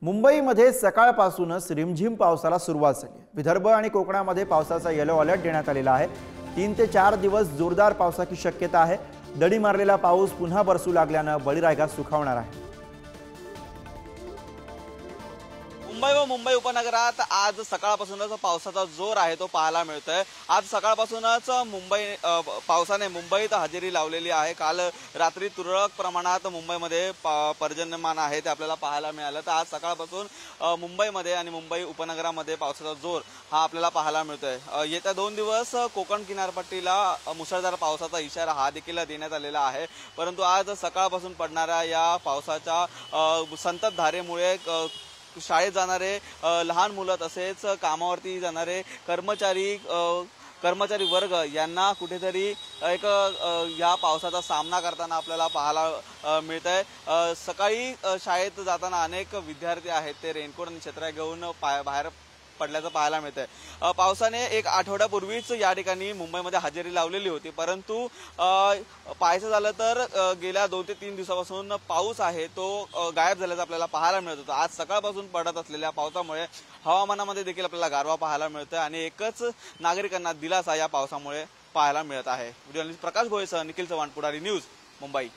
मुंबईमध्ये सकाळपासूनच रिमझिम पावसाला सुरुवात झाली। विदर्भ आणि कोकणामध्ये पावसाचा येलो अलर्ट देण्यात आलेला आहे। 3 ते 4 दिवस जोरदार पावसाची शक्यता आहे। दडी मारलेला पाऊस पुन्हा बरसू लागल्याने बळीराजा सुखावणार आहे। मुंबई व मुंबई उपनगरात आज सकाळपासूनच पावसाचा जोर आहे तो पाहायला मिळतोय। आज सकाळपासूनच पावसाने मुंबईत हजेरी लावलेली आहे। काल रात्री तुरळक प्रमाणात मुंबईमध्ये पर्जन्यमान आहे ते आपल्याला पाहायला मिळालं। तर आज सकाळपासून मुंबईमध्ये आणि मुंबई उपनगरामध्ये पावसाचा जोर हा आपल्याला पाहायला मिळतोय। येत्या 2 दिवस कोकण किनारपट्टीला मुसळधार पावसाचा इशारा हा देखील देण्यात आलेला आहे। परंतु आज सकाळपासून पडणाऱ्या या पावसाच्या संततधारेमुळे शाळेत जाणारे लहान मुलं तसेच कामावरती जाणारे कर्मचारी वर्ग यांना कुठेतरी एक या पावसाचा सामना करताना आपल्याला पाहायला मिळतंय। सकाळी शाळेत जाताना अनेक विद्यार्थी आहेत ते रेनकोट आणि छत्र्या घेऊन बाहेर पडल्याचं पाहायला मिळतंय। पावसाने एक आठवड्यापूर्वीच या ठिकाणी मुंबईमध्ये हजेरी लावलेली होती, परंतु पाहायचं झालं तर गेल्या 2 ते 3 दिवसापासून पाऊस आहे तो गायब झाल्याचं आपल्याला पाहायला मिळत होतं। आज सकाळपासून पडत असलेल्या पावसामुळे हवामानामध्ये देखील आपल्याला गारवा पाहायला मिळतोय आणि एकच नागरिकांना दिलासा या पावसामुळे पाहायला मिळत आहे। व्हिडिओ जर्नलिस्ट प्रकाश भोयेसह निखिल चव्हाण, पुढारी न्यूज, मुंबई।